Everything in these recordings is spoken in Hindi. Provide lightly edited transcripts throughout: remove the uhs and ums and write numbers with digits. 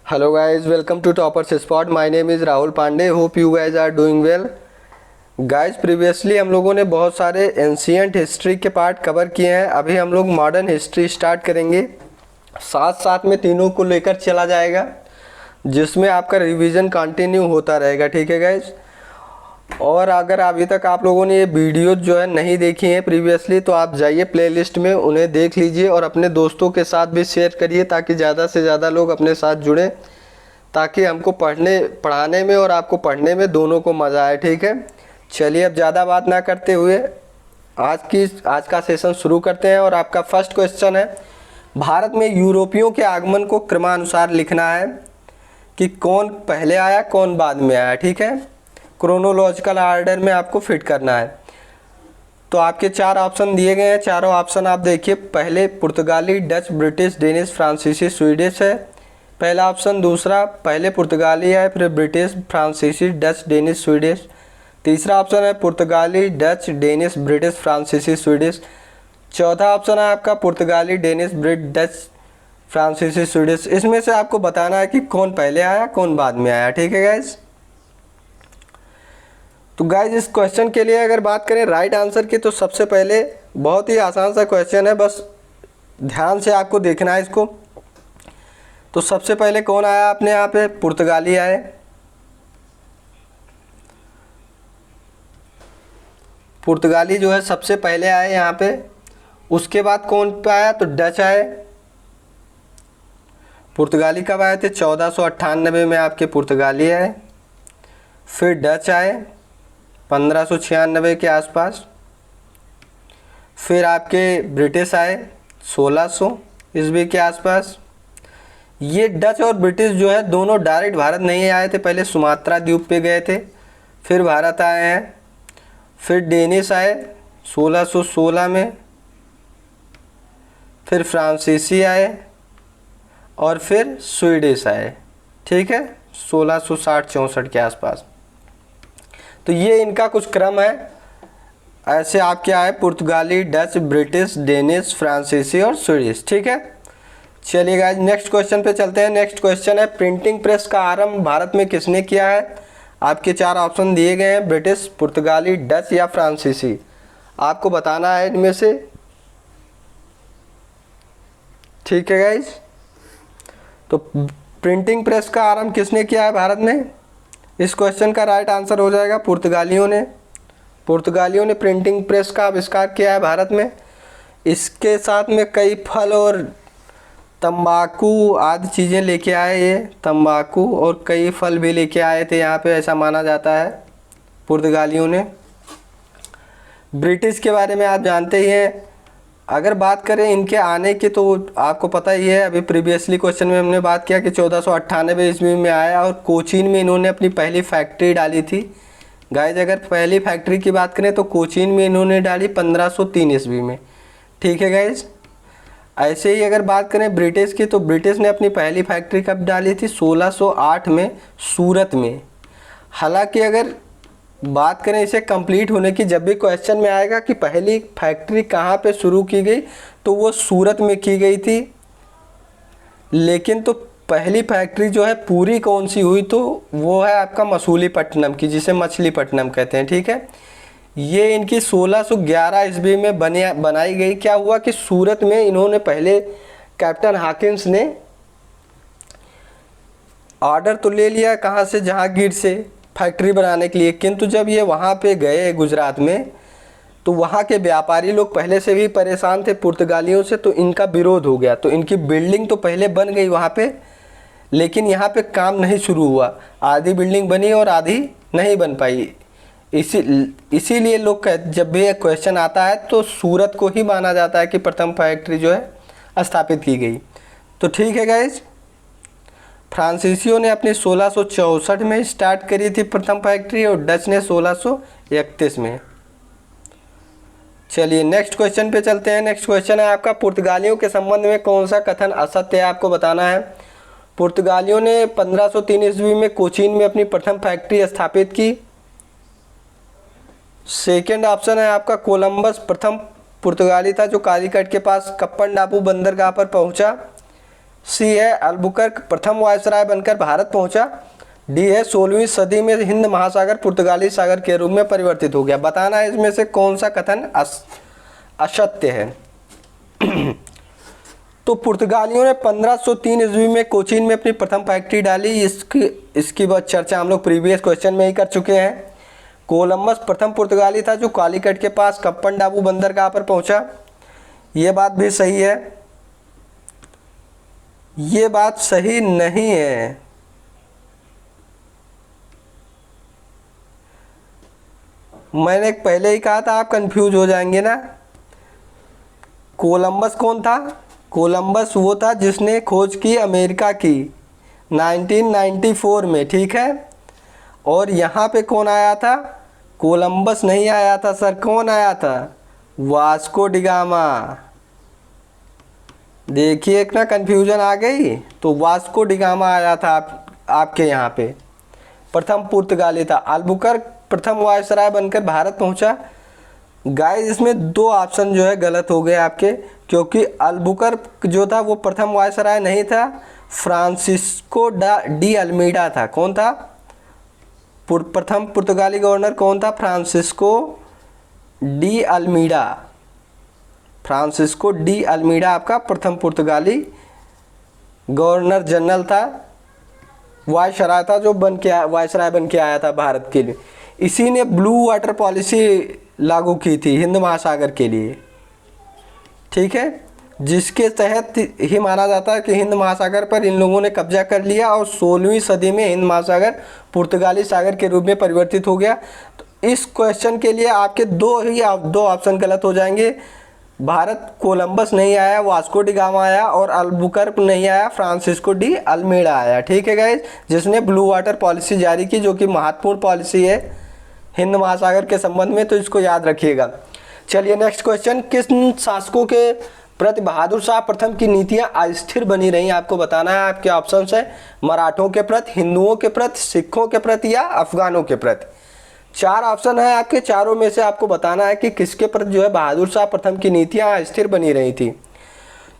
Hello guys, welcome to Toppers Spot. My name is Rahul Pandey. Hope you guys are doing well. Guys previously हम लोगों ने बहुत सारे एंशियंट हिस्ट्री के पार्ट कवर किए हैं। अभी हम लोग मॉडर्न हिस्ट्री स्टार्ट करेंगे। साथ साथ में तीनों को लेकर चला जाएगा, जिसमें आपका रिवीजन कंटिन्यू होता रहेगा। ठीक है गाइस। और अगर अभी तक आप लोगों ने ये वीडियो जो है नहीं देखी है प्रीवियसली, तो आप जाइए प्लेलिस्ट में, उन्हें देख लीजिए और अपने दोस्तों के साथ भी शेयर करिए, ताकि ज़्यादा से ज़्यादा लोग अपने साथ जुड़ें, ताकि हमको पढ़ाने में और आपको पढ़ने में दोनों को मज़ा आए। ठीक है, चलिए अब ज़्यादा बात ना करते हुए आज का सेशन शुरू करते हैं। और आपका फर्स्ट क्वेश्चन है, भारत में यूरोपियों के आगमन को क्रमानुसार लिखना है कि कौन पहले आया कौन बाद में आया। ठीक है, क्रोनोलॉजिकल ऑर्डर में आपको फिट करना है। तो आपके चार ऑप्शन दिए गए हैं, चारों ऑप्शन आप देखिए। पहले पुर्तगाली, डच, ब्रिटिश, डेनिश, फ्रांसीसी, स्वीडिश है पहला ऑप्शन। दूसरा पहले पुर्तगाली है, फिर ब्रिटिश, फ्रांसीसी, डच, डेनिश, स्वीडिश। तीसरा ऑप्शन है पुर्तगाली, डच, डेनिश, ब्रिटिश, फ्रांसीसी, स्वीडिश। चौथा ऑप्शन है आपका पुर्तगाली, डेनिश, ब्रिट, डच, फ्रांसीसी, स्वीडिश। इसमें से आपको बताना है कि कौन पहले आया कौन बाद में आया। ठीक है गाइज। तो गाइज इस क्वेश्चन के लिए अगर बात करें राइट आंसर की, तो सबसे पहले बहुत ही आसान सा क्वेश्चन है, बस ध्यान से आपको देखना है इसको। तो सबसे पहले कौन आया अपने यहाँ पे? पुर्तगाली आए। पुर्तगाली जो है सबसे पहले आए यहाँ पे। उसके बाद कौन पे आया? तो डच आए। पुर्तगाली कब आए थे? 1498 में आपके पुर्तगाली आए। फिर डच आए 1596 के आसपास। फिर आपके ब्रिटिश आए 1600 ईस्वी के आसपास। ये डच और ब्रिटिश जो है दोनों डायरेक्ट भारत नहीं आए थे, पहले सुमात्रा द्वीप पे गए थे, फिर भारत आए हैं। फिर डेनिश आए 1616 में। फिर फ्रांसीसी आए और फिर स्वीडिश आए। ठीक है, 1660-64 के आसपास। तो ये इनका कुछ क्रम है। ऐसे आपके आए पुर्तगाली, डच, ब्रिटिश, डेनिश, फ्रांसीसी और स्वीडिश। ठीक है, चलिए गाइस नेक्स्ट क्वेश्चन पे चलते हैं। नेक्स्ट क्वेश्चन है, प्रिंटिंग प्रेस का आरंभ भारत में किसने किया है? आपके चार ऑप्शन दिए गए हैं, ब्रिटिश, पुर्तगाली, डच या फ्रांसीसी। आपको बताना है इनमें से। ठीक है गाइस, तो प्रिंटिंग प्रेस का आरंभ किसने किया है भारत में? इस क्वेश्चन का राइट आंसर हो जाएगा पुर्तगालियों ने। पुर्तगालियों ने प्रिंटिंग प्रेस का आविष्कार किया है भारत में। इसके साथ में कई फल और तंबाकू आदि चीज़ें लेके आए। ये तंबाकू और कई फल भी लेके आए थे यहाँ पे, ऐसा माना जाता है पुर्तगालियों ने। ब्रिटिश के बारे में आप जानते ही हैं। अगर बात करें इनके आने की, तो आपको पता ही है, अभी प्रीवियसली क्वेश्चन में हमने बात किया कि 1498 ईस्वी में आया और कोचीन में इन्होंने अपनी पहली फैक्ट्री डाली थी। गाइज अगर पहली फैक्ट्री की बात करें तो कोचीन में इन्होंने डाली 1503 ईस्वी में। ठीक है गाइज। ऐसे ही अगर बात करें ब्रिटिश की, तो ब्रिटिश ने अपनी पहली फैक्ट्री कब डाली थी? 1608 में सूरत में। हालांकि अगर बात करें इसे कंप्लीट होने की, जब भी क्वेश्चन में आएगा कि पहली फैक्ट्री कहाँ पे शुरू की गई, तो वो सूरत में की गई थी। लेकिन तो पहली फैक्ट्री जो है पूरी कौन सी हुई, तो वो है आपका मसूलीपट्टनम की, जिसे मछलीपट्टनम कहते हैं। ठीक है, ये इनकी 1611 ईस्वी में बनाई गई। क्या हुआ कि सूरत में इन्होंने पहले, कैप्टन हॉकिंस ने ऑर्डर तो ले लिया, कहाँ से? जहांगीर से, फैक्ट्री बनाने के लिए। किंतु जब ये वहाँ पे गए गुजरात में, तो वहाँ के व्यापारी लोग पहले से भी परेशान थे पुर्तगालियों से, तो इनका विरोध हो गया। तो इनकी बिल्डिंग तो पहले बन गई वहाँ पे, लेकिन यहाँ पे काम नहीं शुरू हुआ। आधी बिल्डिंग बनी और आधी नहीं बन पाई। इसीलिए लोग जब भी एक क्वेश्चन आता है तो सूरत को ही माना जाता है कि प्रथम फैक्ट्री जो है स्थापित की गई। तो ठीक है गाइज, फ्रांसीसियों ने अपनी 1664 में स्टार्ट करी थी प्रथम फैक्ट्री और डच ने 1631 में। चलिए नेक्स्ट क्वेश्चन पे चलते हैं। नेक्स्ट क्वेश्चन है आपका, पुर्तगालियों के संबंध में कौन सा कथन असत्य है? आपको बताना है। पुर्तगालियों ने 1503 ईस्वी में कोचीन में अपनी प्रथम फैक्ट्री स्थापित की। सेकेंड ऑप्शन है आपका, कोलंबस प्रथम पुर्तगाली था जो कालीकट के पास कप्पन डापू बंदरगाह पर पहुंचा। सी है अल्बुकर्क प्रथम वायसराय बनकर भारत पहुंचा। डी है 16वीं सदी में हिंद महासागर पुर्तगाली सागर के रूप में परिवर्तित हो गया। बताना है इसमें से कौन सा कथन असत्य है। तो पुर्तगालियों ने 1503 ईस्वी में कोचीन में अपनी प्रथम फैक्ट्री डाली। इसकी बहुत चर्चा हम लोग प्रीवियस क्वेश्चन में ही कर चुके हैं। कोलंबस प्रथम पुर्तगाली था जो कालीकट के पास कप्पन डाबू बंदरगाह पर पहुंचा। ये बात भी सही है। ये बात सही नहीं है। मैंने पहले ही कहा था आप कंफ्यूज हो जाएंगे ना। कोलंबस कौन था? कोलंबस वो था जिसने खोज की अमेरिका की 1994 में, ठीक है। और यहाँ पे कौन आया था? कोलंबस नहीं आया था सर। कौन आया था? Vasco da Gama. देखिए एक ना कन्फ्यूजन आ गई। तो वास्को डिगामा आया था आपके यहाँ पे। प्रथम पुर्तगाली था। अल्बुकर्क प्रथम वायसराय बनकर भारत पहुंचा। गाइस इसमें दो ऑप्शन जो है गलत हो गए आपके, क्योंकि अल्बुकर्क जो था वो प्रथम वायसराय नहीं था, फ्रांसिस्को डी अल्मीडा था। कौन था? प्रथम पुर्तगाली गवर्नर कौन था? Francisco de Almeida. Francisco de Almeida आपका प्रथम पुर्तगाली गवर्नर जनरल था, वायसराय था, जो वायसराय बन के आया था भारत के लिए। इसी ने ब्लू वाटर पॉलिसी लागू की थी हिंद महासागर के लिए, ठीक है, जिसके तहत ही माना जाता है कि हिंद महासागर पर इन लोगों ने कब्जा कर लिया और 16वीं सदी में हिंद महासागर पुर्तगाली सागर के रूप में परिवर्तित हो गया। तो इस क्वेश्चन के लिए आपके दो ऑप्शन गलत हो जाएंगे। भारत कोलंबस नहीं आया, वास्को डी गामा आया, और अल्बुकर्क नहीं आया, फ्रांसिस्को डी अल्मीडा आया, ठीक है गाइस, जिसने ब्लू वाटर पॉलिसी जारी की, जो कि महत्वपूर्ण पॉलिसी है हिंद महासागर के संबंध में। तो इसको याद रखिएगा। चलिए नेक्स्ट क्वेश्चन। किस शासकों के प्रति बहादुर शाह प्रथम की नीतियां अस्थिर बनी रही? आपको बताना है। आपके ऑप्शंस है मराठों के प्रति, हिंदुओं के प्रति, सिखों के प्रति या अफगानों के प्रति। 4 ऑप्शन है आपके। चारों में से आपको बताना है कि किसके प्रति जो है बहादुर शाह प्रथम की नीतियां अस्थिर बनी रही थी।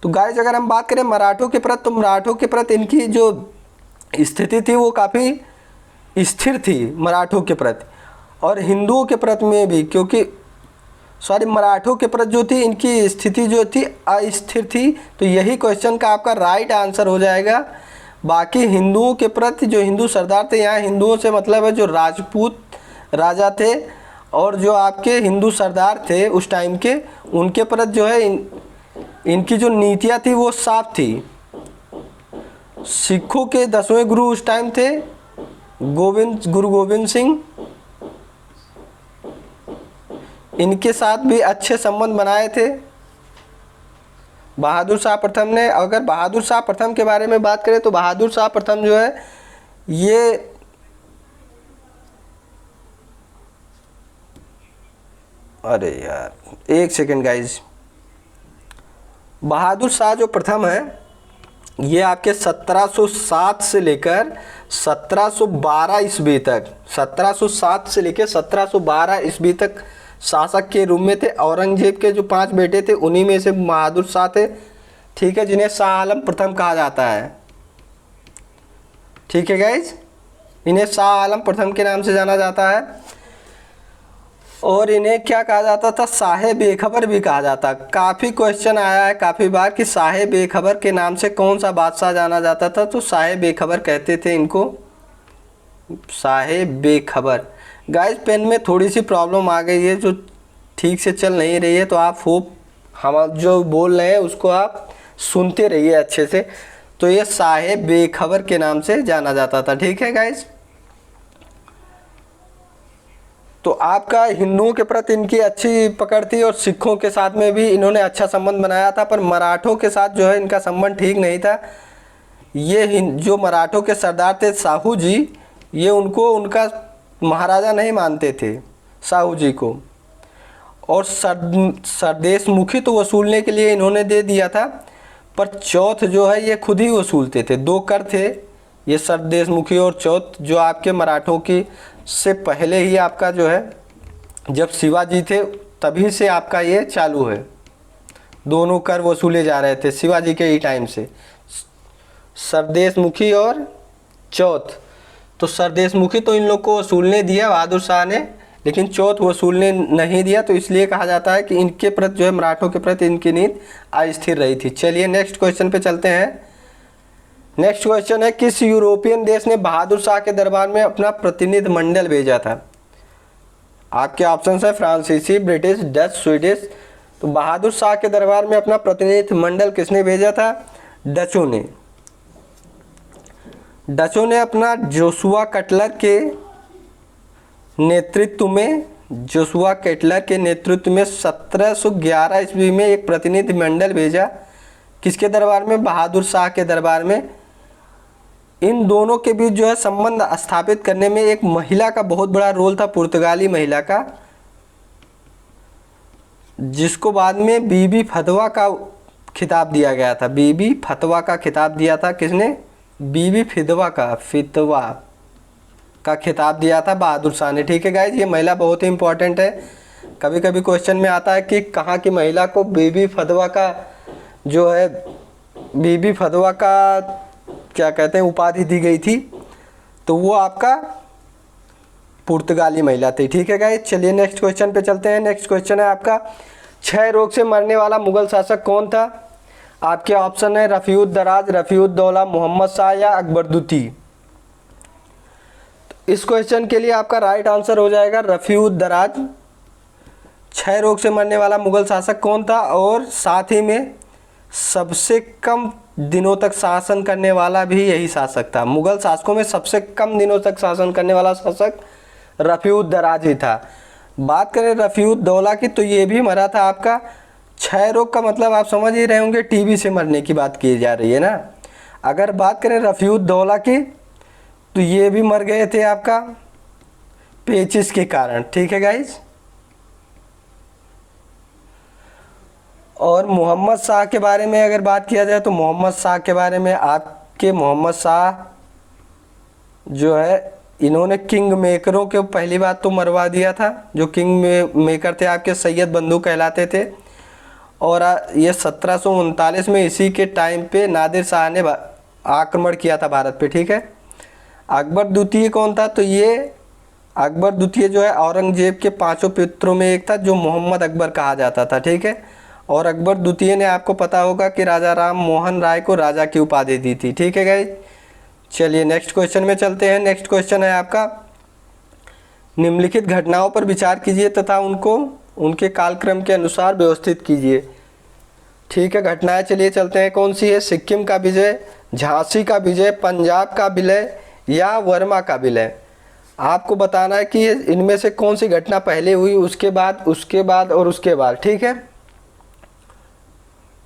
तो गाइस अगर हम बात करें मराठों के प्रति, तो मराठों के प्रति इनकी जो स्थिति थी वो काफ़ी स्थिर थी मराठों के प्रति, और हिंदुओं के प्रति में भी, क्योंकि मराठों के प्रति जो थी इनकी स्थिति जो थी अस्थिर थी। तो यही क्वेश्चन का आपका राइट आंसर हो जाएगा। बाकी हिंदुओं के प्रति जो हिंदू सरदार थे, यहाँ हिंदुओं से मतलब है जो राजपूत राजा थे और जो आपके हिंदू सरदार थे उस टाइम के, उनके प्रति जो है इनकी जो नीतियाँ थी वो साफ थी। सिखों के 10वें गुरु उस टाइम थे गुरु गोविंद सिंह। इनके साथ भी अच्छे संबंध बनाए थे बहादुर शाह प्रथम ने। अगर बहादुर शाह प्रथम के बारे में बात करें तो बहादुर शाह प्रथम जो है ये अरे यार एक सेकेंड गाइज, बहादुर शाह जो प्रथम है ये आपके 1707 से लेकर 1712 ईस्वी तक, 1707 से लेकर 1712 ईस्वी तक शासक के रूप में थे। औरंगजेब के जो 5 बेटे थे उन्हीं में से बहादुर शाह थे, ठीक है, जिन्हें शाह आलम प्रथम कहा जाता है, ठीक है गाइज, इन्हें शाह आलम प्रथम के नाम से जाना जाता है। और इन्हें क्या कहा जाता था? शाह बेखबर भी कहा जाता। काफ़ी क्वेश्चन आया है काफ़ी बार कि शाह बेखबर के नाम से कौन सा बादशाह जाना जाता था, तो शाह बेखबर कहते थे इनको, शाह बेखबर। गाइस पेन में थोड़ी सी प्रॉब्लम आ गई है जो ठीक से चल नहीं रही है, तो आप होप हम जो बोल रहे हैं उसको आप सुनते रहिए अच्छे से। तो ये शाह बेखबर के नाम से जाना जाता था, ठीक है गाइस। तो आपका हिंदुओं के प्रति इनकी अच्छी पकड़ थी और सिखों के साथ में भी इन्होंने अच्छा संबंध बनाया था, पर मराठों के साथ जो है इनका संबंध ठीक नहीं था। ये जो मराठों के सरदार थे साहू जी, ये उनको उनका महाराजा नहीं मानते थे साहू जी को, और सरदेश मुखी तो वसूलने के लिए इन्होंने दे दिया था, पर चौथ जो है ये खुद ही वसूलते थे। 2 कर थे ये सरदेश मुखी और चौथ, जो आपके मराठों की से पहले ही आपका जो है जब शिवाजी थे तभी से आपका ये चालू है, दोनों कर वसूले जा रहे थे शिवाजी के ही टाइम से। सरदेशमुखी और चौथ। तो सरदेशमुखी तो इन लोग को वसूलने दिया बहादुर शाह ने, लेकिन चौथ वसूलने नहीं दिया, तो इसलिए कहा जाता है कि इनके प्रति जो है मराठों के प्रति इनकी नीति अस्थिर रही थी। चलिए नेक्स्ट क्वेश्चन पे चलते हैं। नेक्स्ट क्वेश्चन है, किस यूरोपियन देश ने बहादुर शाह के दरबार में अपना प्रतिनिधि मंडल भेजा था? आपके ऑप्शन है फ्रांसीसी, ब्रिटिश, डच, स्वीडिश। तो बहादुर शाह के दरबार में अपना प्रतिनिधि मंडल किसने भेजा था? डचों ने। डचों ने अपना जोशुआ कटलर के नेतृत्व में 1711 ईस्वी में एक प्रतिनिधि मंडल भेजा। किसके दरबार में? बहादुर शाह के दरबार में। इन दोनों के बीच जो है संबंध स्थापित करने में एक महिला का बहुत बड़ा रोल था, पुर्तगाली महिला का, जिसको बाद में बीबी फतवा का खिताब दिया गया था। बीबी फतवा का खिताब दिया था किसने? बीबी फिदवा का खिताब दिया था बहादुर शाह ने। ठीक है गाइज, ये महिला बहुत ही इंपॉर्टेंट है। कभी कभी क्वेश्चन में आता है कि कहाँ की महिला को बीबी फतवा का जो है बीबी फतवा का क्या कहते हैं उपाधि दी गई थी, तो वो आपका पुर्तगाली महिला थी। ठीक है गाइज, चलिए नेक्स्ट क्वेश्चन पे चलते हैं। नेक्स्ट क्वेश्चन है आपका, क्षय रोग से मरने वाला मुगल शासक कौन था? आपके ऑप्शन है रफ़ीउद्दराज, रफ़ीउद्दौला, मोहम्मद शाह या अकबर द्वितीय। इस क्वेश्चन के लिए आपका राइट आंसर हो जाएगा रफ़ीउद्दराज। क्षय रोग से मरने वाला मुगल शासक कौन था? और साथ ही में सबसे कम दिनों तक शासन करने वाला भी यही शासक था। मुगल शासकों में सबसे कम दिनों तक शासन करने वाला शासक रफ़ीउद्दराज ही था। बात करें रफ़ीउद्दौला की, तो ये भी मरा था आपका। क्षय रोग का मतलब आप समझ ही रहे होंगे, टीबी से मरने की बात की जा रही है ना। अगर बात करें रफ़ीउद्दौला की, तो ये भी मर गए थे आपका पेचिस के कारण। ठीक है गाइज, और मोहम्मद शाह के बारे में अगर बात किया जाए, तो मोहम्मद शाह के बारे में आपके मोहम्मद शाह जो है इन्होंने किंग मेकरों के पहली बात तो मरवा दिया था। जो किंग मेकर थे आपके सैयद बंधु कहलाते थे, और ये 1739 में इसी के टाइम पे नादिर शाह ने आक्रमण किया था भारत पे। ठीक है, अकबर द्वितीय कौन था? तो ये अकबर द्वितीय जो है औरंगजेब के 5 पुत्रों में एक था, जो मोहम्मद अकबर कहा जाता था। ठीक है, और अकबर द्वितीय ने आपको पता होगा कि राजा राम मोहन राय को राजा की उपाधि दी थी। ठीक है गाइज, चलिए नेक्स्ट क्वेश्चन में चलते हैं। नेक्स्ट क्वेश्चन है आपका, निम्नलिखित घटनाओं पर विचार कीजिए तथा उनको उनके कालक्रम के अनुसार व्यवस्थित कीजिए। ठीक है, घटनाएं चलिए चलते हैं। कौन सी है? सिक्किम का विजय, झांसी का विजय, पंजाब का विलय या वर्मा का विलय। आपको बताना है कि इनमें से कौन सी घटना पहले हुई, उसके बाद और उसके बाद। ठीक है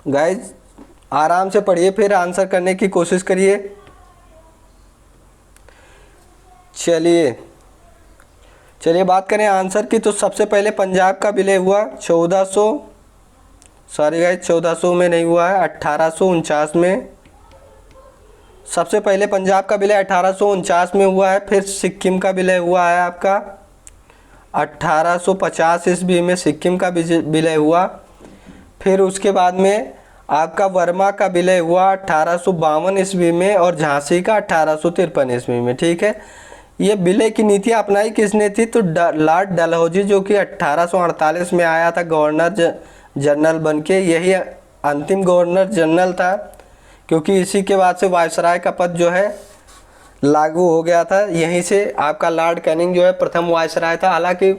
गाइज, आराम से पढ़िए, फिर आंसर करने की कोशिश करिए। चलिए बात करें आंसर की, तो सबसे पहले पंजाब का विलय हुआ 1400 में नहीं हुआ है, 1849 में। सबसे पहले पंजाब का विलय 1849 में हुआ है। फिर सिक्किम का विलय हुआ है आपका 1850 ईस्वी में सिक्किम का विलय हुआ। फिर उसके बाद में आपका वर्मा का विलय हुआ 1852 ईस्वी में, और झांसी का 1853 ईस्वी में। ठीक है, ये विलय की नीति अपनाई किसने थी? तो लॉर्ड डलहौजी, जो कि 1848 में आया था गवर्नर जनरल बन के। यही अंतिम गवर्नर जनरल था, क्योंकि इसी के बाद से वायसराय का पद जो है लागू हो गया था। यहीं से आपका लॉर्ड कैनिंग जो है प्रथम वायसराय था। हालांकि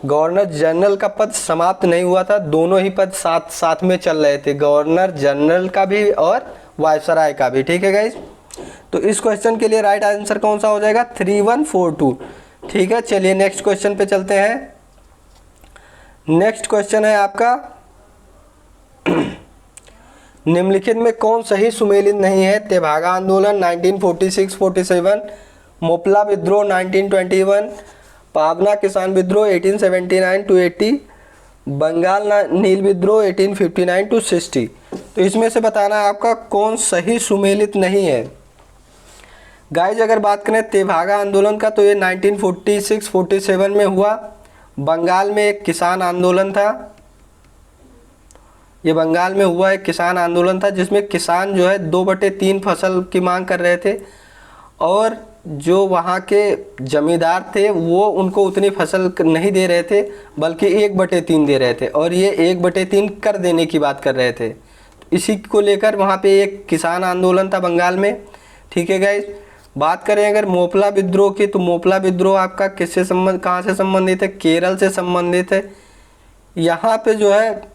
गवर्नर जनरल का पद समाप्त नहीं हुआ था, दोनों ही पद साथ साथ में चल रहे थे, गवर्नर जनरल का भी और वायसराय का भी। ठीक है गाइज, तो इस क्वेश्चन के लिए राइट आंसर कौन सा हो जाएगा? 3142। ठीक है, चलिए नेक्स्ट क्वेश्चन पे चलते हैं। नेक्स्ट क्वेश्चन है आपका, निम्नलिखित में कौन सही सुमेलित नहीं है? तेभागा आंदोलन 1946-47, मोपला विद्रोह 1921, पाबना किसान विद्रोह 1879-80, बंगाल नील विद्रोह 1859-60। तो इसमें से बताना है आपका कौन सही सुमेलित नहीं है। गाइज, अगर बात करें तेभागा आंदोलन का, तो ये 1946-47 में हुआ। बंगाल में एक किसान आंदोलन था, ये बंगाल में हुआ एक किसान आंदोलन था जिसमें किसान जो है 2/3 फसल की मांग कर रहे थे और जो वहाँ के जमींदार थे वो उनको उतनी फसल नहीं दे रहे थे बल्कि 1/3 दे रहे थे और ये 1/3 कर देने की बात कर रहे थे। इसी को लेकर वहाँ पे एक किसान आंदोलन था बंगाल में। ठीक है गाइस, बात करें अगर मोपला विद्रोह की, तो मोपला विद्रोह आपका किससे कहाँ से संबंधित है? केरल से संबंधित है। यहाँ पे जो है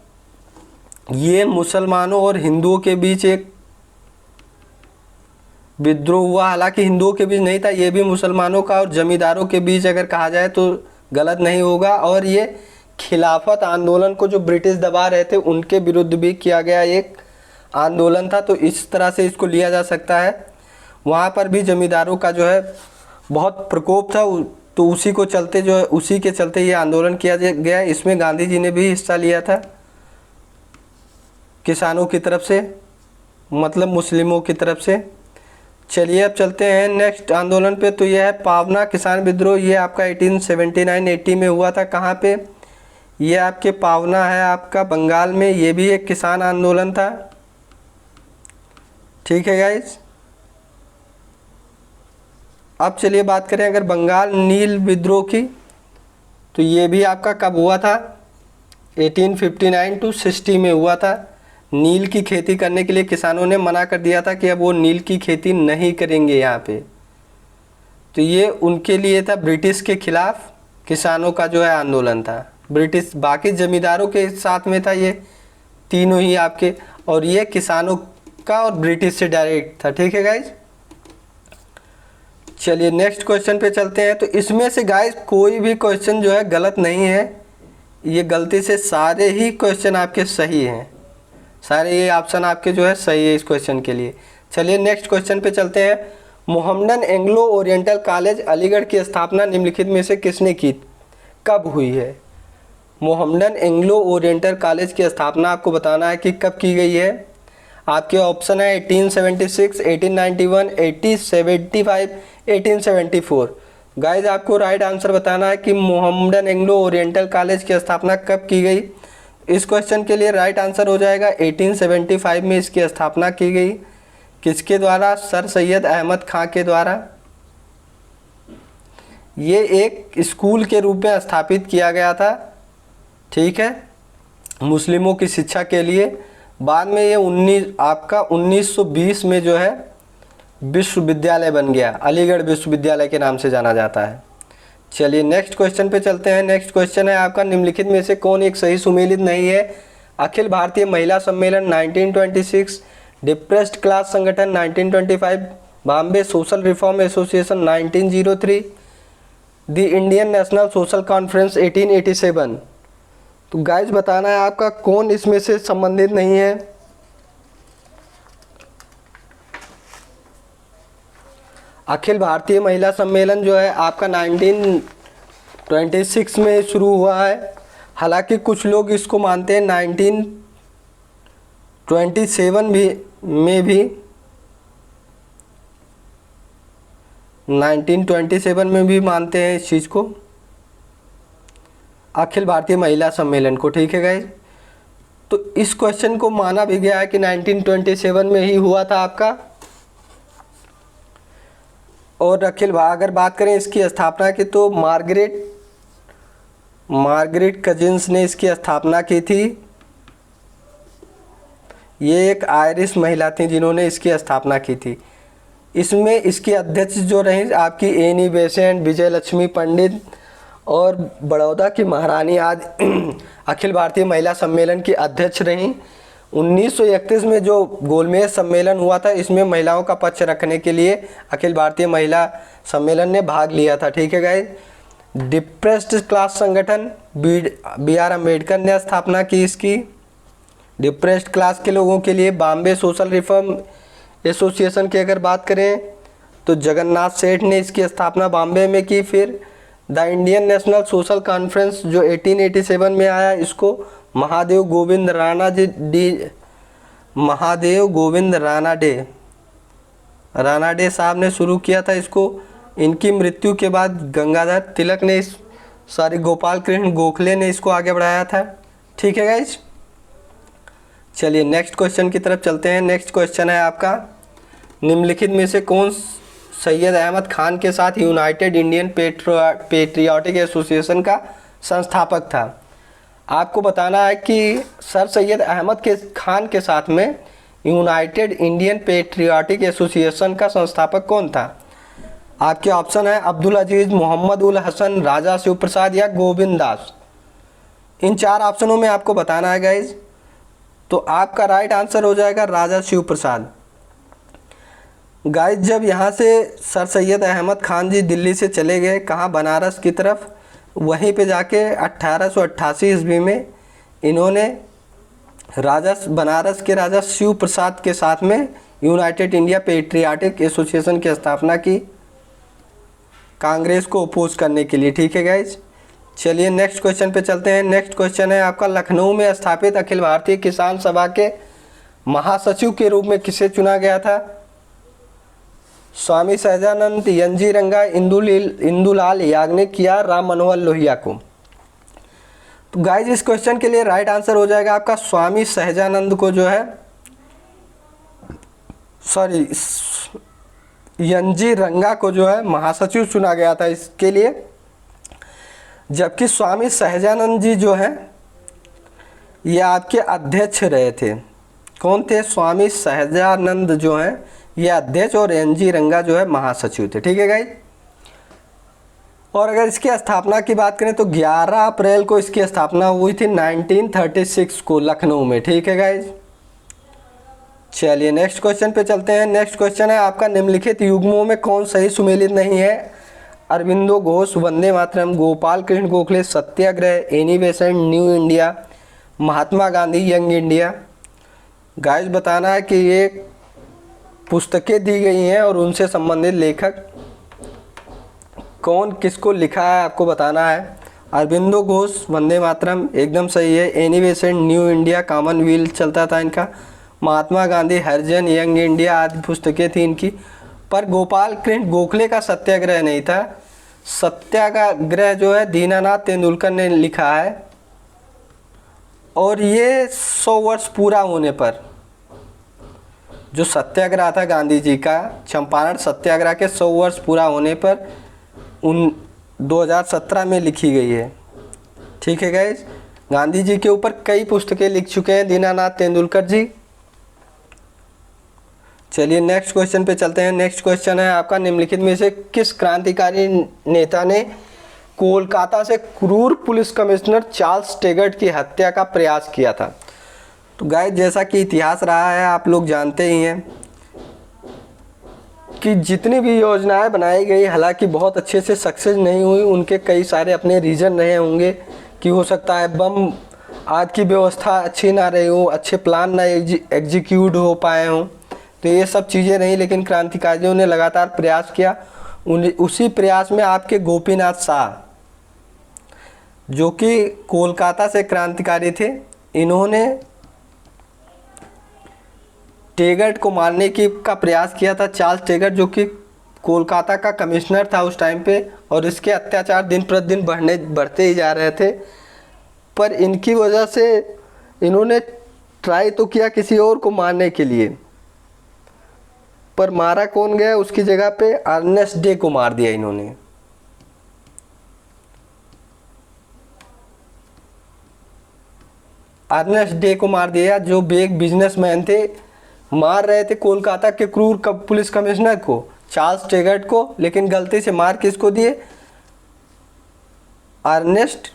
ये मुसलमानों और हिंदुओं के बीच एक विद्रोह हुआ। हालांकि हिंदुओं के बीच नहीं था, ये भी मुसलमानों का और जमींदारों के बीच अगर कहा जाए तो गलत नहीं होगा। और ये खिलाफत आंदोलन को जो ब्रिटिश दबा रहे थे उनके विरुद्ध भी किया गया एक आंदोलन था, तो इस तरह से इसको लिया जा सकता है। वहाँ पर भी जमींदारों का जो है बहुत प्रकोप था, तो उसी को चलते जो है उसी के चलते ये आंदोलन किया गया। इसमें गांधी जी ने भी हिस्सा लिया था किसानों की तरफ से, मतलब मुस्लिमों की तरफ से। चलिए अब चलते हैं नेक्स्ट आंदोलन पे, तो यह है पावना किसान विद्रोह। ये आपका 1879-80 में हुआ था। कहाँ पे? ये आपके पावना है आपका बंगाल में। ये भी एक किसान आंदोलन था। ठीक है गाइस, अब चलिए बात करें अगर बंगाल नील विद्रोह की, तो ये भी आपका कब हुआ था? 1859 to 60 में हुआ था। नील की खेती करने के लिए किसानों ने मना कर दिया था कि अब वो नील की खेती नहीं करेंगे यहाँ पे। तो ये उनके लिए था, ब्रिटिश के खिलाफ किसानों का जो है आंदोलन था। ब्रिटिश बाकी जमींदारों के साथ में था ये तीनों ही आपके, और ये किसानों का और ब्रिटिश से डायरेक्ट था। ठीक है गाइज, चलिए नेक्स्ट क्वेश्चन पे चलते हैं। तो इसमें से गाइज कोई भी क्वेश्चन जो है गलत नहीं है, ये गलती से सारे ही क्वेश्चन आपके सही हैं, सारे ये ऑप्शन आपके जो है सही है इस क्वेश्चन के लिए। चलिए नेक्स्ट क्वेश्चन पे चलते हैं। Mohammedan Anglo oriental college Aligarh की स्थापना निम्नलिखित में से किसने की? कब हुई है? मोहम्मडन एंग्लो ओरिएंटल कॉलेज की स्थापना आपको बताना है कि कब की गई है। आपके ऑप्शन है 1876, 1891, 1875, 1874। गाइज आपको राइट आंसर बताना है कि मोहम्मडन एंग्लो ओरिएंटल कॉलेज की स्थापना कब की गई। इस क्वेश्चन के लिए राइट आंसर हो जाएगा 1875 में इसकी स्थापना की गई। किसके द्वारा? सर सैयद अहमद खां के द्वारा। ये एक स्कूल के रूप में स्थापित किया गया था, ठीक है, मुस्लिमों की शिक्षा के लिए। बाद में ये 1920 में जो है विश्वविद्यालय बन गया, अलीगढ़ विश्वविद्यालय के नाम से जाना जाता है। चलिए नेक्स्ट क्वेश्चन पे चलते हैं। नेक्स्ट क्वेश्चन है आपका, निम्नलिखित में से कौन एक सही सुमेलित नहीं है? अखिल भारतीय महिला सम्मेलन 1926, डिप्रेस्ड क्लास संगठन 1925, Bombay social reform association 1903, the Indian national social conference 1887। तो गाइज बताना है आपका कौन इसमें से संबंधित नहीं है। अखिल भारतीय महिला सम्मेलन जो है आपका 1926 में शुरू हुआ है। हालांकि कुछ लोग इसको मानते हैं 1927 भी 1927 में भी मानते हैं इस चीज़ को, अखिल भारतीय महिला सम्मेलन को। ठीक है गाइज, तो इस क्वेश्चन को माना भी गया है कि 1927 में ही हुआ था आपका। और अगर बात करें इसकी स्थापना की, तो मार्गरेट कजिन्स ने इसकी स्थापना की थी। ये एक आयरिश महिला थी जिन्होंने इसकी स्थापना की थी। इसमें इसकी अध्यक्ष जो रही आपकी एनी बेसेंट, विजय लक्ष्मी पंडित और बड़ौदा की महारानी आज अखिल भारतीय महिला सम्मेलन की अध्यक्ष रहीं। 1931 में जो गोलमेज सम्मेलन हुआ था, इसमें महिलाओं का पक्ष रखने के लिए अखिल भारतीय महिला सम्मेलन ने भाग लिया था। ठीक है गाइस, डिप्रेस्ड क्लास संगठन बी.आर. अम्बेडकर ने स्थापना की इसकी। डिप्रेस्ड क्लास के लोगों के लिए बॉम्बे सोशल रिफॉर्म एसोसिएशन की अगर बात करें तो जगन्नाथ सेठ ने इसकी स्थापना बॉम्बे में की। फिर the Indian national social conference जो 1887 में आया, इसको महादेव गोविंद रानाडे साहब ने शुरू किया था इसको। इनकी मृत्यु के बाद गंगाधर तिलक ने गोपाल कृष्ण गोखले ने इसको आगे बढ़ाया था। ठीक है गाइज, चलिए नेक्स्ट क्वेश्चन की तरफ चलते हैं। नेक्स्ट क्वेश्चन है आपका, निम्नलिखित में से कौन सैयद अहमद खान के साथ यूनाइटेड इंडियन पेट्रियाटिक एसोसिएशन का संस्थापक था? आपको बताना है कि सर सैयद अहमद के खान के साथ में यूनाइटेड इंडियन पेट्रियाटिक एसोसिएशन का संस्थापक कौन था? आपके ऑप्शन है अब्दुल अजीज़, मोहम्मद उल हसन, राजा शिव प्रसाद या गोविंद दास। इन 4 ऑप्शनों में आपको बताना है गाइज। तो आपका राइट आंसर हो जाएगा राजा शिव प्रसाद। गाइज जब यहाँ से सर सैयद अहमद खान जी दिल्ली से चले गए, कहाँ, बनारस की तरफ, वहीं पे जाके 1888 ईस्वी में इन्होंने बनारस के राजा शिव प्रसाद के साथ में यूनाइटेड इंडिया पेट्रियाटिक एसोसिएशन की स्थापना की, कांग्रेस को अपोज करने के लिए। ठीक है गाइज, चलिए नेक्स्ट क्वेश्चन पे चलते हैं। नेक्स्ट क्वेश्चन है आपका, लखनऊ में स्थापित अखिल भारतीय किसान सभा के महासचिव के रूप में किसे चुना गया था? स्वामी सहजानंद, एनजी रंगा, इंदुलाल याग्निक या राम मनोहर लोहिया को? तो गाइज इस क्वेश्चन के लिए राइट आंसर हो जाएगा आपका स्वामी सहजानंद को जो है, सॉरी, एनजी रंगा को जो है महासचिव चुना गया था इसके लिए। जबकि स्वामी सहजानंद जी जो हैं ये आपके अध्यक्ष रहे थे। कौन थे? स्वामी सहजानंद जो हैं ये अध्यक्ष और एनजी रंगा जो है महासचिव थे। ठीक है गाइज। और अगर इसकी स्थापना की बात करें तो 11 अप्रैल को इसकी स्थापना हुई थी 1936 को लखनऊ में। ठीक है गाइज। चलिए नेक्स्ट क्वेश्चन पे चलते हैं। नेक्स्ट क्वेश्चन है आपका, निम्नलिखित युग्मों में कौन सही सुमेलित नहीं है? अरविंदो घोष, वंदे मातरम, गोपाल कृष्ण गोखले, सत्याग्रह, Annie Besant, new India, Mahatma Gandhi, young India. Guys बताना है कि ये पुस्तकें दी गई हैं और उनसे संबंधित लेखक कौन किसको लिखा है आपको बताना है। अरविंदो घोष, वंदे मातरम एकदम सही है। Annie Besant, new India, Commonwealth चलता था इनका। महात्मा गांधी, हरिजन, यंग इंडिया आदि पुस्तकें थी इनकी। पर गोपाल कृष्ण गोखले का सत्याग्रह नहीं था। सत्याग्रह जो है दीनानाथ तेंदुलकर ने लिखा है और ये 100 वर्ष पूरा होने पर, जो सत्याग्रह था गांधी जी का, चंपारण सत्याग्रह के 100 वर्ष पूरा होने पर 2017 में लिखी गई है। ठीक है गाइज। गांधी जी के ऊपर कई पुस्तकें लिख चुके हैं दीनानाथ तेंदुलकर जी। चलिए नेक्स्ट क्वेश्चन पे चलते हैं। नेक्स्ट क्वेश्चन है आपका, निम्नलिखित में से किस क्रांतिकारी नेता ने कोलकाता से क्रूर पुलिस कमिश्नर चार्ल्स टेगर्ट की हत्या का प्रयास किया था? तो गाइस जैसा कि इतिहास रहा है आप लोग जानते ही हैं कि जितनी भी योजनाएं बनाई गई हालांकि बहुत अच्छे से सक्सेस नहीं हुई। उनके कई सारे अपने रीज़न रहे होंगे कि हो सकता है बम आदि की व्यवस्था अच्छी ना रही हो, अच्छे प्लान ना एग्जीक्यूट हो पाए हों, तो ये सब चीज़ें नहीं। लेकिन क्रांतिकारियों ने लगातार प्रयास किया। उसी प्रयास में आपके गोपीनाथ शाह जो कि कोलकाता से क्रांतिकारी थे, इन्होंने टेगर्ट को मारने का प्रयास किया था। चार्ल्स टेगर्ट जो कि कोलकाता का कमिश्नर था उस टाइम पे, और इसके अत्याचार दिन प्रतिदिन बढ़ते ही जा रहे थे। पर इनकी वजह से इन्होंने ट्राई तो किया किसी और को मारने के लिए, पर मारा कौन गया? उसकी जगह पे अर्नेस्ट डे को मार दिया इन्होंने। अर्नेस्ट डे को मार दिया जो एक बिजनेसमैन थे, मार रहे थे कोलकाता के क्रूर पुलिस कमिश्नर को, चार्ल्स टेगर्ट को, लेकिन गलती से मार किसको दिए? अर्नेस्ट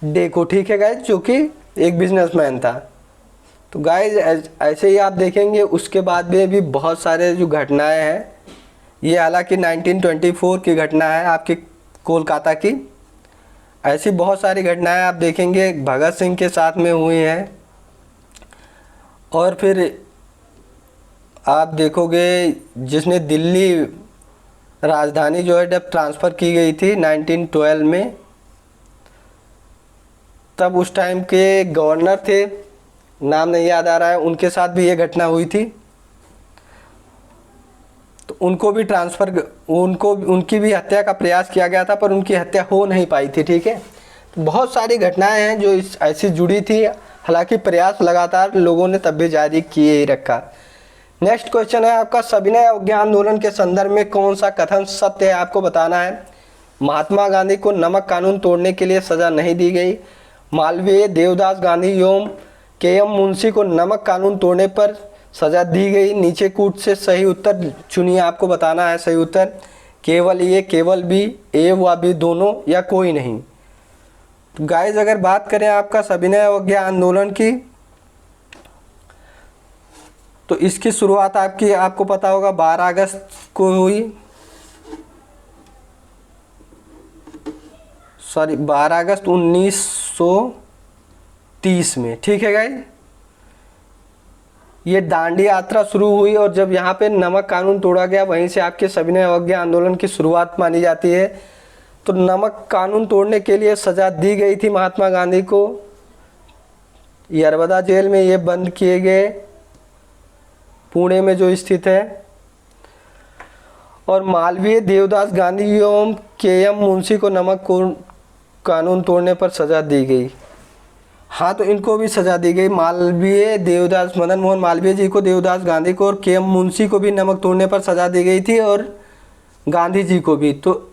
डे को। ठीक है गाइज, जो कि एक बिजनेसमैन था। तो गाइज ऐसे ही आप देखेंगे उसके बाद में भी बहुत सारे जो घटनाएं हैं, ये हालांकि 1924 की घटना है आपकी कोलकाता की। ऐसी बहुत सारी घटनाएं आप देखेंगे भगत सिंह के साथ में हुई हैं। और फिर आप देखोगे जिसने दिल्ली राजधानी जो है जब ट्रांसफ़र की गई थी 1912 में, तब उस टाइम के गवर्नर थे, नाम नहीं याद आ रहा है, उनके साथ भी ये घटना हुई थी। तो उनको भी उनकी भी हत्या का प्रयास किया गया था, पर उनकी हत्या हो नहीं पाई थी। ठीक है, तो बहुत सारी घटनाएं हैं जो ऐसी जुड़ी थी। हालांकि प्रयास लगातार लोगों ने तब भी जारी किए ही रखा। नेक्स्ट क्वेश्चन है आपका, सविनय अवज्ञा आंदोलन के संदर्भ में कौन सा कथन सत्य है, आपको बताना है। महात्मा गांधी को नमक कानून तोड़ने के लिए सजा नहीं दी गई। मालवीय, देवदास गांधी एवं के.एम. मुंशी को नमक कानून तोड़ने पर सजा दी गई। नीचे कूट से सही उत्तर चुनिए, आपको बताना है सही उत्तर। केवल ए, केवल बी, ए व बी दोनों, या कोई नहीं। तो गाइज अगर बात करें आपका सविनय अवज्ञा आंदोलन की, तो इसकी शुरुआत आपको पता होगा 12 अगस्त को हुई। 12 अगस्त 1930 में, ठीक है गाइज। ये दांडी यात्रा शुरू हुई और जब यहाँ पे नमक कानून तोड़ा गया, वहीं से आपके सविनय अवज्ञा आंदोलन की शुरुआत मानी जाती है। तो नमक कानून तोड़ने के लिए सजा दी गई थी महात्मा गांधी को। यरवदा जेल में ये बंद किए गए, पुणे में जो स्थित है। और मालवीय, देवदास गांधी एवं के.एम. मुंशी को नमक कानून तोड़ने पर सजा दी गई। हाँ, तो इनको भी सजा दी गई। मालवीय, देवदास, मदन मोहन मालवीय जी को, देवदास गांधी को और के.एम. मुंशी को भी नमक तोड़ने पर सजा दी गई थी, और गांधी जी को भी। तो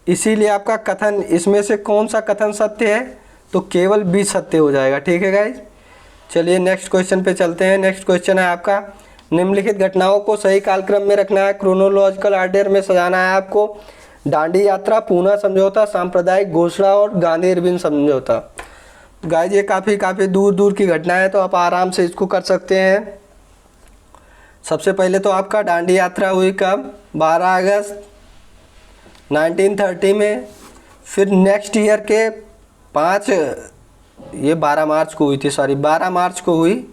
इसीलिए आपका कथन, इसमें से कौन सा कथन सत्य है, तो केवल बी सत्य हो जाएगा, ठीक है गाइज। चलिए नेक्स्ट क्वेश्चन पे चलते हैं। नेक्स्ट क्वेश्चन है आपका, निम्नलिखित घटनाओं को सही कालक्रम में रखना है, क्रोनोलॉजिकल ऑर्डर में सजाना है आपको। दांडी यात्रा, पूना समझौता, सांप्रदायिक घोषणा और गांधी इरविन समझौता। गाइज ये काफ़ी दूर दूर की घटना है, तो आप आराम से इसको कर सकते हैं। सबसे पहले तो आपका दांडी यात्रा हुई कब, 12 अगस्त 1930 में। फिर नेक्स्ट ईयर के 12 मार्च को हुई थी, 12 मार्च को हुई,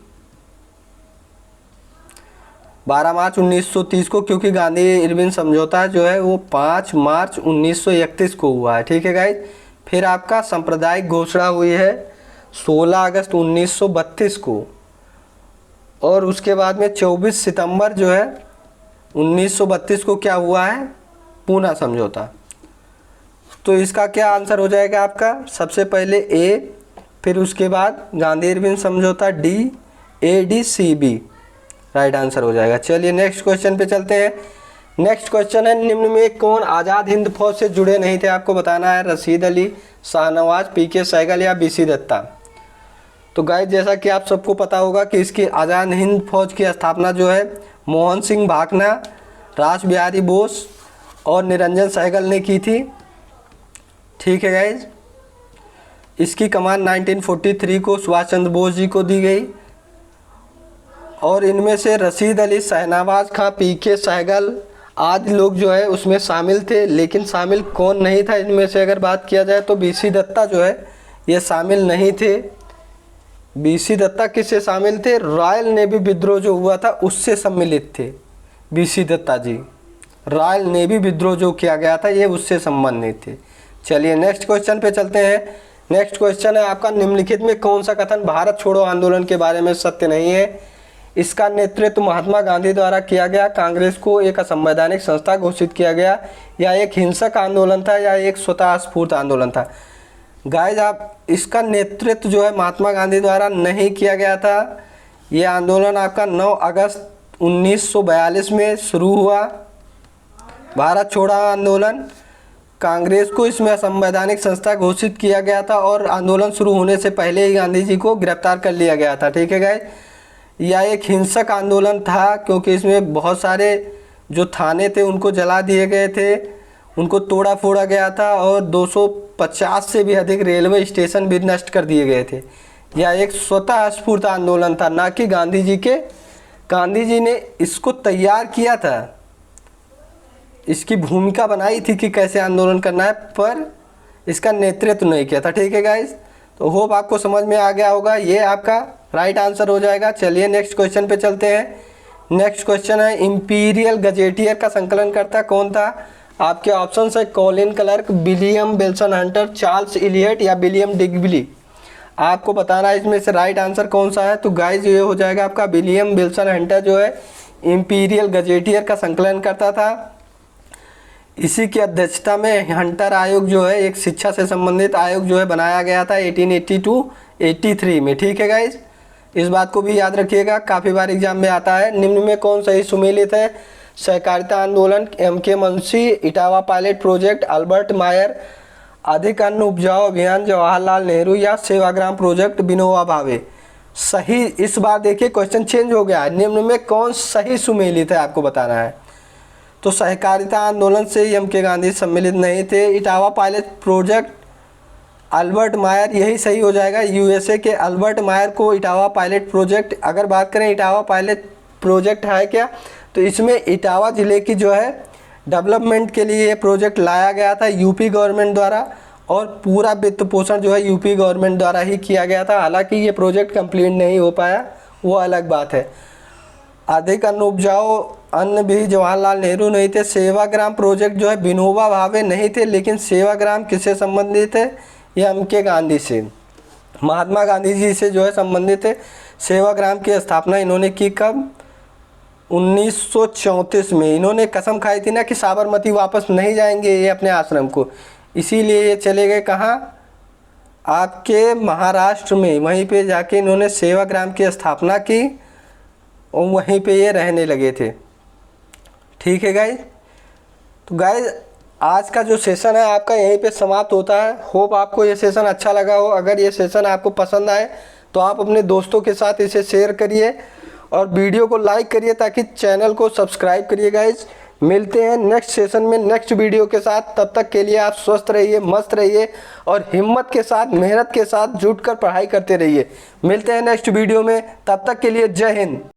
12 मार्च 1930 को, क्योंकि गांधी इरविन समझौता जो है वो 5 मार्च 1931 को हुआ है, ठीक है गाइज। फिर आपका सांप्रदायिक घोषणा हुई है 16 अगस्त 1932 को, और उसके बाद में 24 सितंबर जो है 1932 को क्या हुआ है, पूना समझौता। तो इसका क्या आंसर हो जाएगा आपका, सबसे पहले ए, फिर उसके बाद गांधी इरविन समझौता D, A D C B right answer हो जाएगा। चलिए नेक्स्ट क्वेश्चन पे चलते हैं। नेक्स्ट क्वेश्चन है, निम्न में कौन आज़ाद हिंद फौज से जुड़े नहीं थे, आपको बताना है। रशीद अली, शाहनवाज, पी.के. सहगल या बी.सी. दत्ता। तो गाइस जैसा कि आप सबको पता होगा कि इसकी आज़ाद हिंद फौज की स्थापना जो है मोहन सिंह भाकना, रास बिहारी बोस और निरंजन सहगल ने की थी, ठीक है गाइज। इसकी कमान 1943 को सुभाष चंद्र बोस जी को दी गई, और इनमें से रशीद अली, शाहनवाज खां, पी.के. सहगल आदि लोग जो है उसमें शामिल थे। लेकिन शामिल कौन नहीं था इनमें से अगर बात किया जाए तो बी.सी. दत्ता जो है ये शामिल नहीं थे। बी.सी. दत्ता किससे शामिल थे, रॉयल नेवी विद्रोह जो हुआ था उससे सम्मिलित थे बी.सी. दत्ता जी। रॉयल नेवी विद्रोह जो किया गया था ये उससे संबंधित थे। चलिए नेक्स्ट क्वेश्चन पे चलते हैं। नेक्स्ट क्वेश्चन है आपका, निम्नलिखित में कौन सा कथन भारत छोड़ो आंदोलन के बारे में सत्य नहीं है। इसका नेतृत्व महात्मा गांधी द्वारा किया गया, कांग्रेस को एक असंवैधानिक संस्था घोषित किया गया, या एक हिंसक आंदोलन था, या एक स्वतः स्फूर्त आंदोलन था। गाइज आप इसका नेतृत्व जो है महात्मा गांधी द्वारा नहीं किया गया था। ये आंदोलन आपका 9 अगस्त 1942 में शुरू हुआ, भारत छोड़ो आंदोलन। कांग्रेस को इसमें असंवैधानिक संस्था घोषित किया गया था, और आंदोलन शुरू होने से पहले ही गांधी जी को गिरफ्तार कर लिया गया था, ठीक है गाइज। यह एक हिंसक आंदोलन था, क्योंकि इसमें बहुत सारे जो थाने थे उनको जला दिए गए थे, उनको तोड़ा फोड़ा गया था, और 250 से भी अधिक रेलवे स्टेशन भी नष्ट कर दिए गए थे। यह एक स्वतः स्फूर्त आंदोलन था, ना कि गांधी जी ने इसको तैयार किया था, इसकी भूमिका बनाई थी कि कैसे आंदोलन करना है, पर इसका नेतृत्व नहीं किया था, ठीक है गाइज। तो होप आपको समझ में आ गया होगा, ये आपका राइट आंसर हो जाएगा। चलिए नेक्स्ट क्वेश्चन पे चलते हैं। नेक्स्ट क्वेश्चन है, इंपीरियल गजेटियर का संकलन करता कौन था। आपके ऑप्शन है Colin Clark, William Wilson Hunter, Charles Elliot या विलियम डिग्बी। आपको बताना है इसमें से राइट आंसर कौन सा है। तो गाइज ये हो जाएगा आपका विलियम विल्सन हंटर जो है इंपीरियल गजेटियर का संकलन करता था। इसी की अध्यक्षता में हंटर आयोग जो है एक शिक्षा से संबंधित आयोग जो है बनाया गया था 1882-83 में। ठीक है गाइज, इस बात को भी याद रखिएगा, काफ़ी बार एग्जाम में आता है। निम्न में कौन सही सुमेलित है? सहकारिता आंदोलन, MK Munshi, Etawah pilot project, Albert मायर, अधिक अन्न उपजाओ अभियान जवाहरलाल नेहरू, या सेवाग्राम प्रोजेक्ट विनोबा भावे। सही, इस बार देखिए क्वेश्चन चेंज हो गया है। निम्न में कौन सही सुमेलित है आपको बताना है। तो सहकारिता आंदोलन से MK गांधी सम्मिलित नहीं थे। इटावा पायलट प्रोजेक्ट अल्बर्ट मायर, यही सही हो जाएगा। USA के अल्बर्ट मायर को इटावा पायलट प्रोजेक्ट, अगर बात करें इटावा पायलट प्रोजेक्ट है क्या, तो इसमें इटावा ज़िले की जो है डेवलपमेंट के लिए ये प्रोजेक्ट लाया गया था यूपी गवर्नमेंट द्वारा, और पूरा वित्त पोषण जो है यूपी गवर्नमेंट द्वारा ही किया गया था। हालांकि ये प्रोजेक्ट कंप्लीट नहीं हो पाया, वो अलग बात है। अधिक अन्न उपजाओ अन्न भी जवाहरलाल नेहरू नहीं थे। सेवाग्राम प्रोजेक्ट जो है विनोबा भावे नहीं थे, लेकिन सेवाग्राम किससे संबंधित है? ये MK गांधी से, महात्मा गांधी जी से जो है संबंधित है। सेवाग्राम की स्थापना इन्होंने की कब? 1934 में। इन्होंने कसम खाई थी ना कि साबरमती वापस नहीं जाएंगे ये अपने आश्रम को, इसीलिए ये चले गए कहाँ? आपके महाराष्ट्र में। वहीं पे जाके इन्होंने सेवाग्राम की स्थापना की और वहीं पे ये रहने लगे थे। ठीक है गाइज, तो गाइज आज का जो सेशन है आपका यहीं पे समाप्त होता है। होप आपको ये सेशन अच्छा लगा हो। अगर ये सेशन आपको पसंद आए तो आप अपने दोस्तों के साथ इसे शेयर करिए और वीडियो को लाइक करिए, ताकि चैनल को सब्सक्राइब करिए। गाइज मिलते हैं नेक्स्ट सेशन में नेक्स्ट वीडियो के साथ। तब तक के लिए आप स्वस्थ रहिए, मस्त रहिए और हिम्मत के साथ, मेहनत के साथ जुट कर पढ़ाई करते रहिए। मिलते हैं नेक्स्ट वीडियो में, तब तक के लिए जय हिंद।